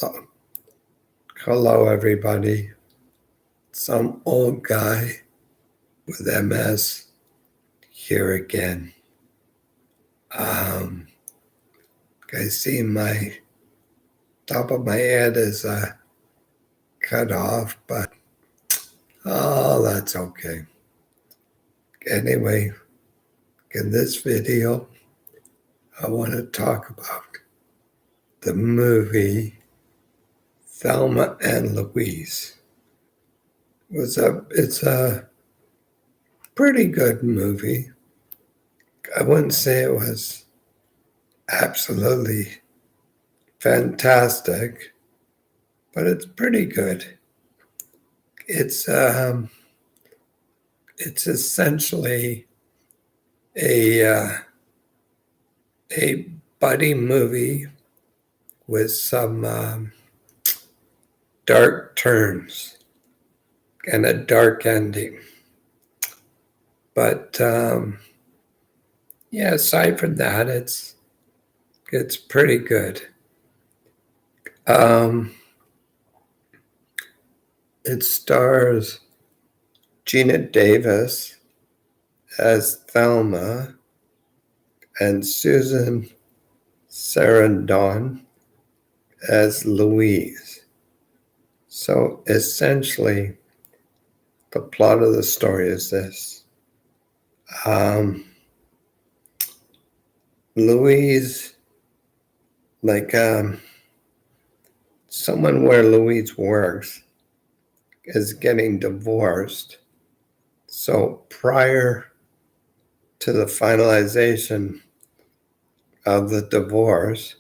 Hello, hello, everybody. Some old guy with MS here again. I see my top of my head is cut off, but that's okay. Anyway, in this video, I want to talk about the movie Thelma and Louise. It's a pretty good movie. I wouldn't say it was absolutely fantastic, but it's pretty good. It's um, it's essentially a a buddy movie with some dark turns and a dark ending. But yeah, aside from that, it's pretty good. Um, it stars Gina Davis as Thelma and Susan Sarandon as Louise. So essentially, the plot of the story is this. Louise, like someone where Louise works, is getting divorced. So prior to the finalization of the divorce,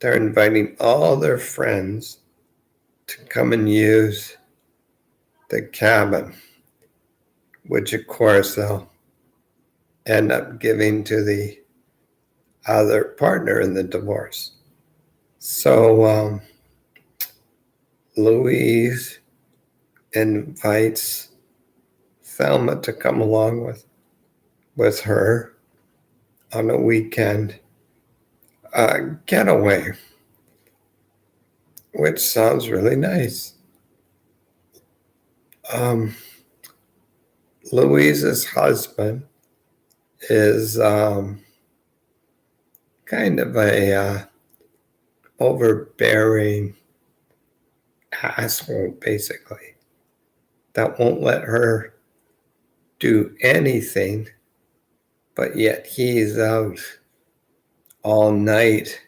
they're inviting all their friends to come and use the cabin, which of course they'll end up giving to the other partner in the divorce. So Louise invites Thelma to come along with her on a weekend getaway, which sounds really nice. Louise's husband is kind of a overbearing asshole, basically, that won't let her do anything, but yet he's out all night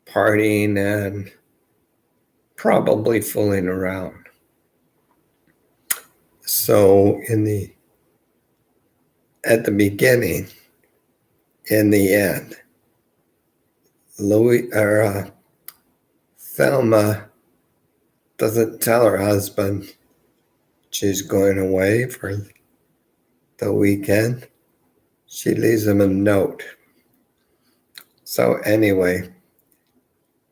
partying and probably fooling around. So at the beginning, in the end, Thelma doesn't tell her husband she's going away for the weekend. She leaves him a note. So anyway,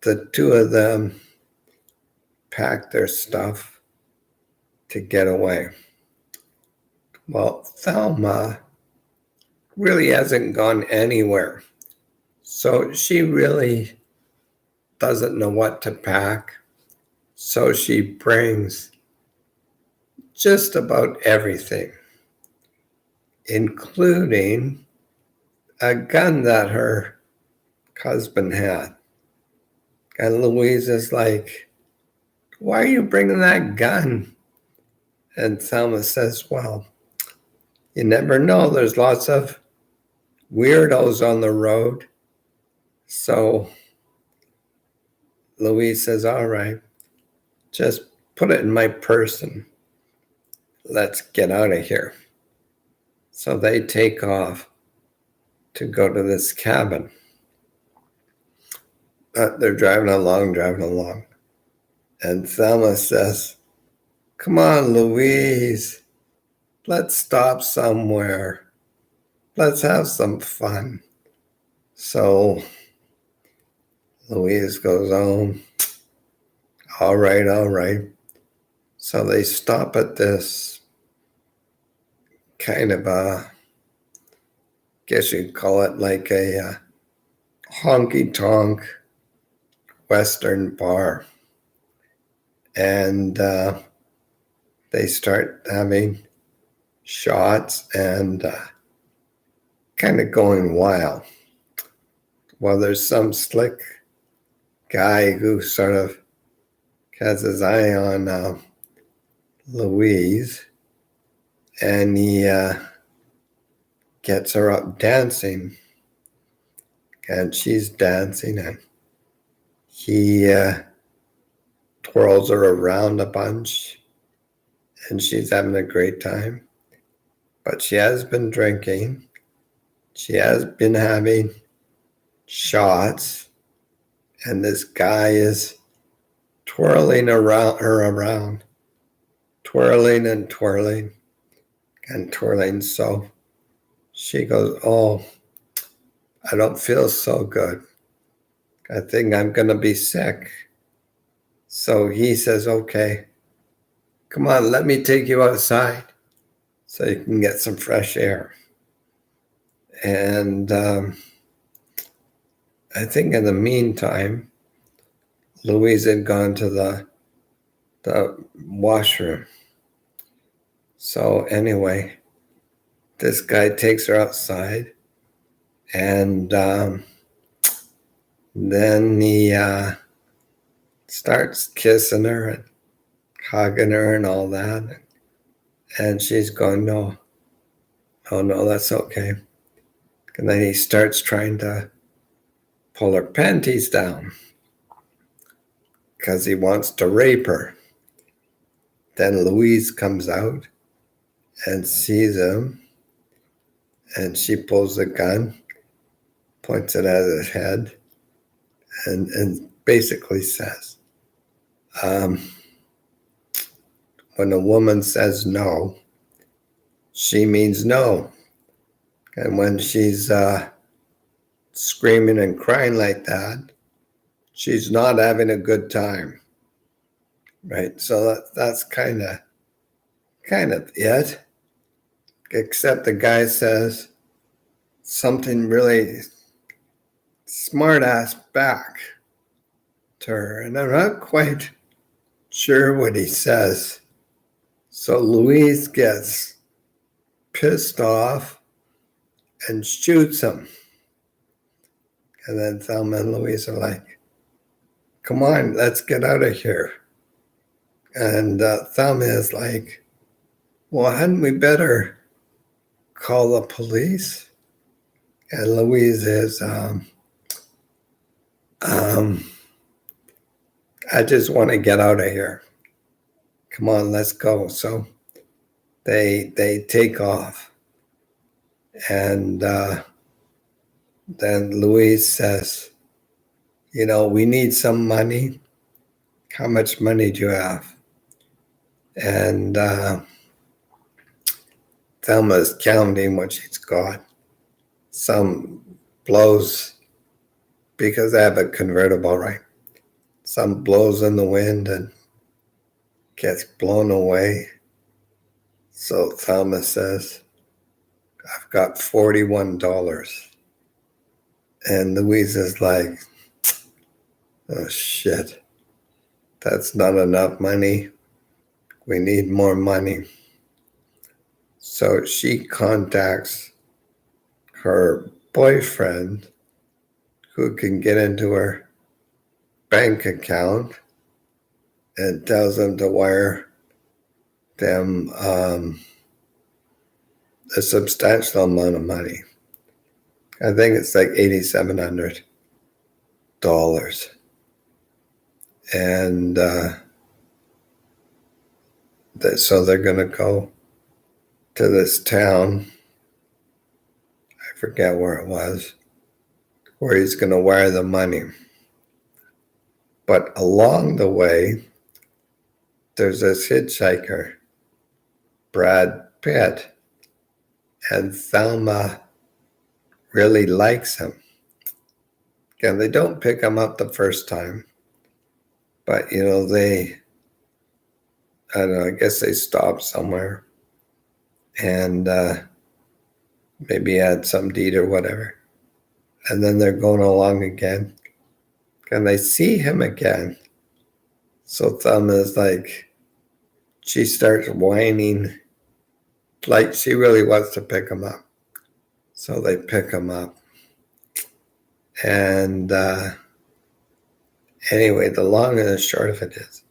the two of them pack their stuff to get away. Well, Thelma really hasn't gone anywhere. So she really doesn't know what to pack. So she brings just about everything, including a gun that her husband had. And Louise is like, "Why are you bringing that gun?" And Thelma says, "Well, you never know. There's lots of weirdos on the road." So Louise says, "All right, just put it in my purse and let's get out of here." So they take off to go to this cabin. They're driving along. And Thelma says, "Come on, Louise, let's stop somewhere. Let's have some fun." So Louise goes home. All right. So they stop at this kind of guess you'd call it like a honky tonk Western bar, and they start having shots and kind of going wild. Well, there's some slick guy who sort of has his eye on Louise, and he gets her up dancing, and she's dancing, and he twirls her around a bunch, and she's having a great time. But she has been drinking. She has been having shots, and this guy is twirling around, twirling and twirling and twirling. So she goes, "Oh, I don't feel so good. I think I'm going to be sick." So he says, "Okay, come on, let me take you outside so you can get some fresh air." And I think in the meantime, Louise had gone to the washroom. So anyway, this guy takes her outside, and then he starts kissing her and hugging her and all that. And she's going, "No, oh no, that's okay." And then he starts trying to pull her panties down because he wants to rape her. Then Louise comes out and sees him, and she pulls the gun, points it at his head, and basically says, when a woman says no, she means no. And when she's screaming and crying like that, she's not having a good time, right? So that's kind of it. Except the guy says something really smart ass back to her, and I'm not quite sure what he says. So Louise gets pissed off and shoots him. And then Thelma and Louise are like, "Come on, let's get out of here." And Thelma is like, "Well, hadn't we better call the police?" And Louise is, "I just want to get out of here. Come on, let's go." So they take off. And then Louise says, "We need some money. How much money do you have?" And Thelma's counting what she's got. Some blows, because I have a convertible, right? Some blows in the wind and gets blown away. So Thelma says, "I've got $41. And Louise is like, "Oh shit, that's not enough money. We need more money." So she contacts her boyfriend, who can get into her bank account, and tells him to wire them a substantial amount of money. I think it's like $8,700. And so they're going to go to this town. I forget where it was, where he's going to wire the money. But along the way, there's this hitchhiker, Brad Pitt, and Thelma really likes him. Again, they don't pick him up the first time, but I don't know, I guess they stop somewhere and maybe had some deed or whatever. And then they're going along again, and they see him again. So Thelma is like, she starts whining like she really wants to pick him up. So they pick him up. And anyway, the long and the short of it is,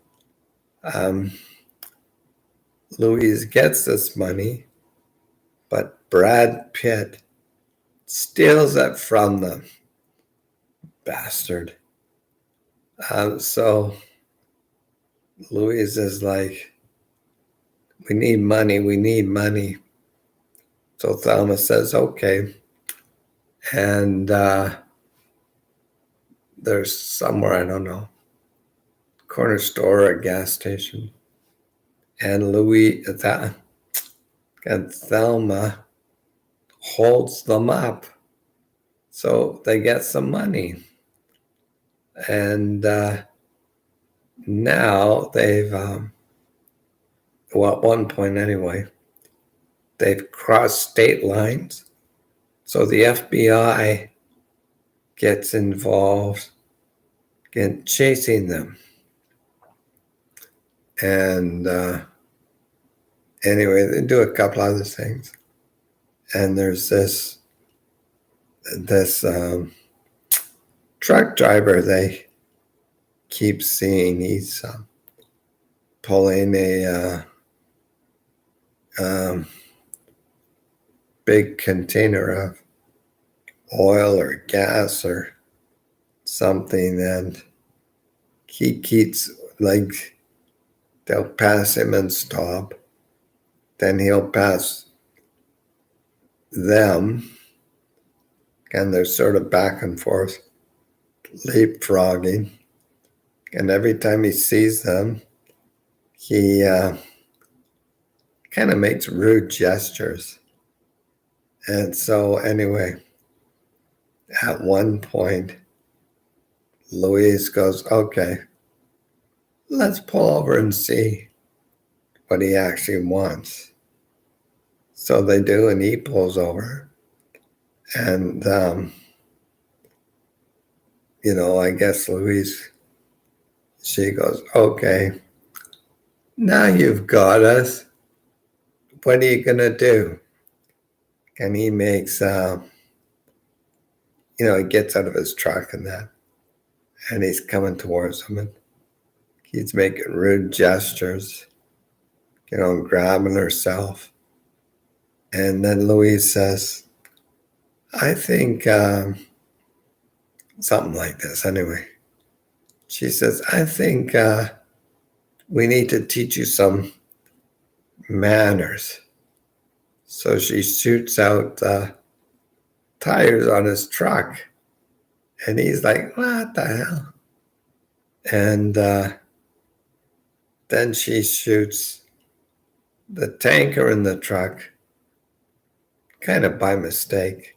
um, Louise gets this money, but Brad Pitt steals it from them. Bastard. So Louise is like, we need money, we need money. So Thelma says, okay. And there's somewhere, I don't know, corner store or a gas station. And Thelma holds them up so they get some money. And now they've, well, at one point anyway, they've crossed state lines. So the FBI gets involved in chasing them. And anyway, they do a couple other things. And there's this truck driver they keep seeing. He's pulling a big container of oil or gas or something, and he keeps, like, they'll pass him and stop, then he'll pass them, and they're sort of back and forth leapfrogging, and every time he sees them, he kind of makes rude gestures. And so anyway, at one point, Louise goes, okay, let's pull over and see what he actually wants. So they do, and he pulls over. And, I guess Louise, she goes, okay, now you've got us. What are you going to do? And he makes, he gets out of his truck and that. And he's coming towards him. And he's making rude gestures, grabbing herself. And then Louise says, I think, something like this anyway. She says, I think we need to teach you some manners. So she shoots out tires on his truck. And he's like, what the hell? And then she shoots the tanker in the truck, kind of by mistake,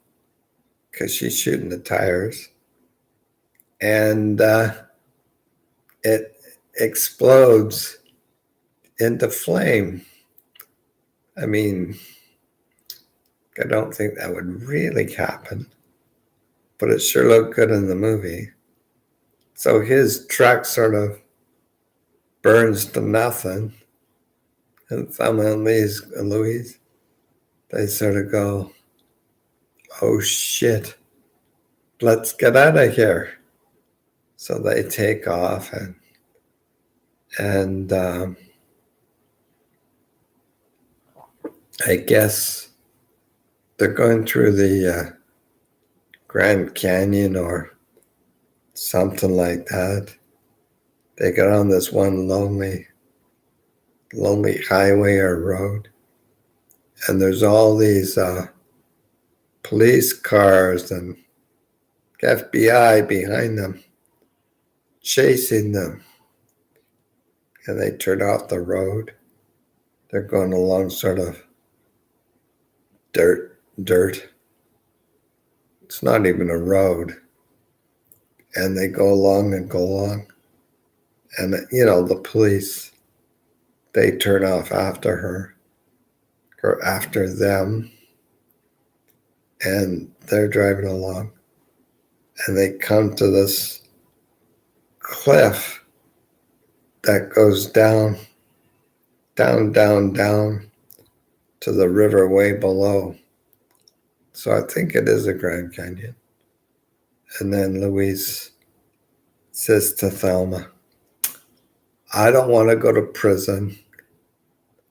because she's shooting the tires. And it explodes into flame. I mean, I don't think that would really happen, but it sure looked good in the movie. So his truck sort of burns to nothing. And Thelma and Louise, they sort of go, oh shit, let's get out of here. So they take off, and I guess they're going through the Grand Canyon or something like that. They get on this one lonely highway or road, and there's all these police cars and FBI behind them, chasing them. And they turn off the road. They're going along sort of dirt. It's not even a road. And they go along. And, the police, they turn off after her or after them. And they're driving along. And they come to this cliff that goes down, down, down, down to the river way below. So I think it is a Grand Canyon. And then Louise says to Thelma, I don't want to go to prison.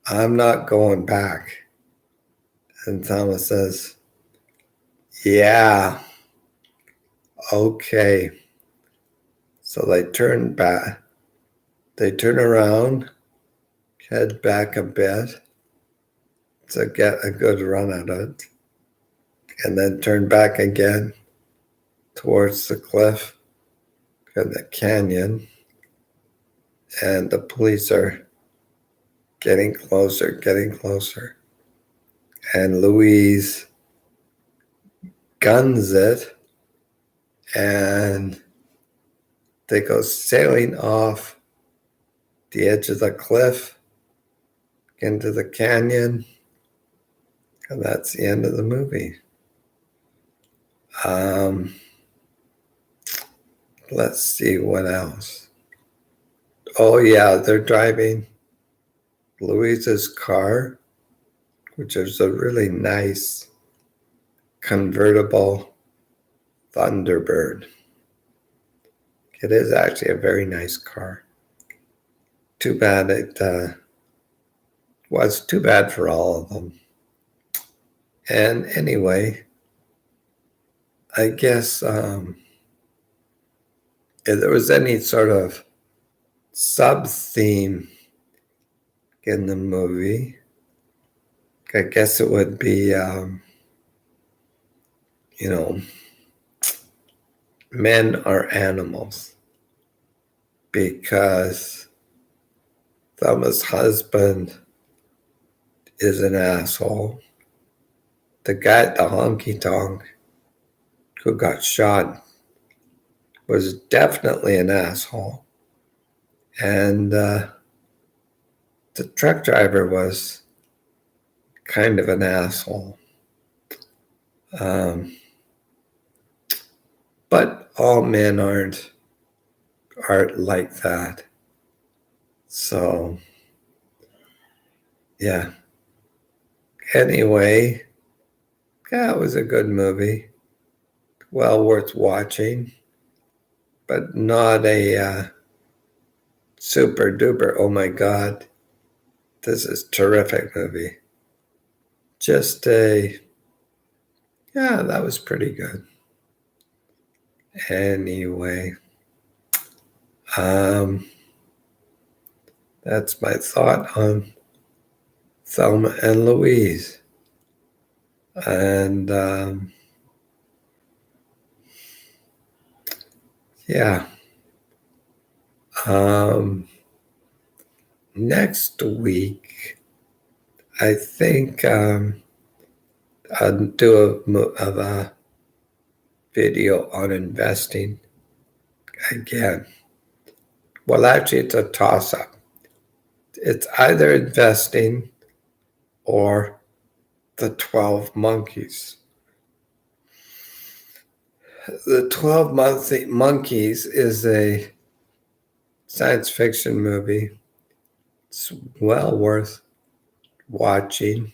I'm not going back. And Thelma says, yeah, okay. So they turn back. They turn around, head back a bit to get a good run at it, and then turn back again towards the cliff and the canyon. And the police are getting closer, getting closer. And Louise guns it, and they go sailing off the edge of the cliff into the canyon. And that's the end of the movie. Let's see what else. Oh, yeah, they're driving Louise's car, which is a really nice convertible Thunderbird. It is actually a very nice car. Too bad it was too bad for all of them. And anyway, I guess if there was any sort of sub-theme in the movie, I guess it would be, men are animals, because Thelma's husband is an asshole. The guy at the honky tonk who got shot was definitely an asshole. And the truck driver was kind of an asshole. But all men aren't like that. So, yeah. Anyway, yeah, it was a good movie. Well worth watching, but not a super duper, oh my God, this is a terrific movie. Just yeah, that was pretty good. Anyway, that's my thought on Thelma and Louise. And yeah. Next week, I think I'll do a video on investing again. Well, actually, it's a toss-up. It's either investing or the 12 Monkeys. The 12 Monkeys is a science fiction movie. It's well worth watching.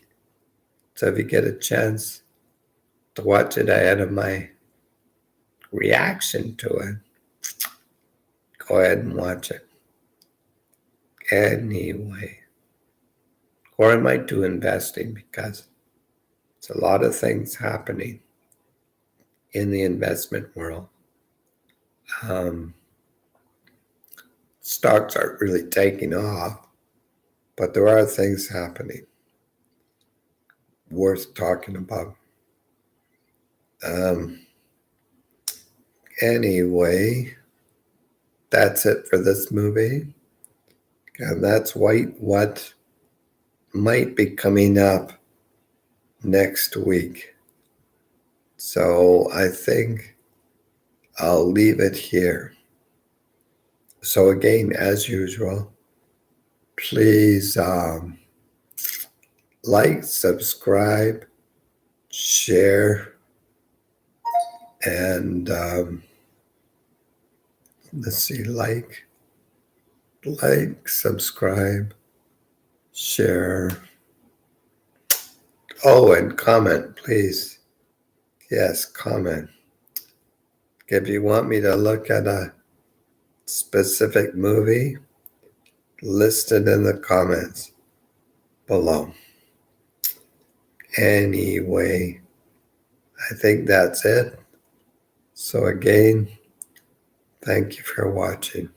So if you get a chance to watch it ahead of my reaction to it, go ahead and watch it. Anyway. Or I might do investing, because it's a lot of things happening in the investment world. Stocks aren't really taking off, but there are things happening worth talking about. Anyway, that's it for this movie. And that's what might be coming up next week. So I think I'll leave it here. So again, as usual, please like, subscribe, share, and Let's see, like, subscribe, share. Oh, and comment, please. Yes, comment. If you want me to look at a specific movie, list it in the comments below. Anyway, I think that's it. So again, thank you for watching.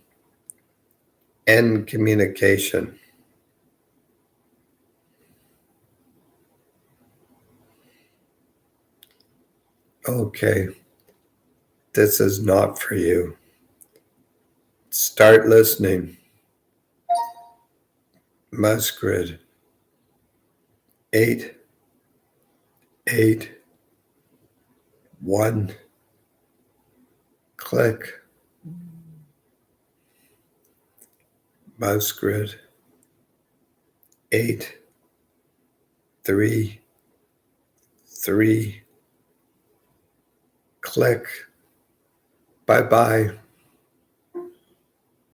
End communication. Okay, this is not for you. Start listening. Mouse grid. 8, 8, 1. Click. Mouse grid. 8, 3, 3. Click. Bye-bye.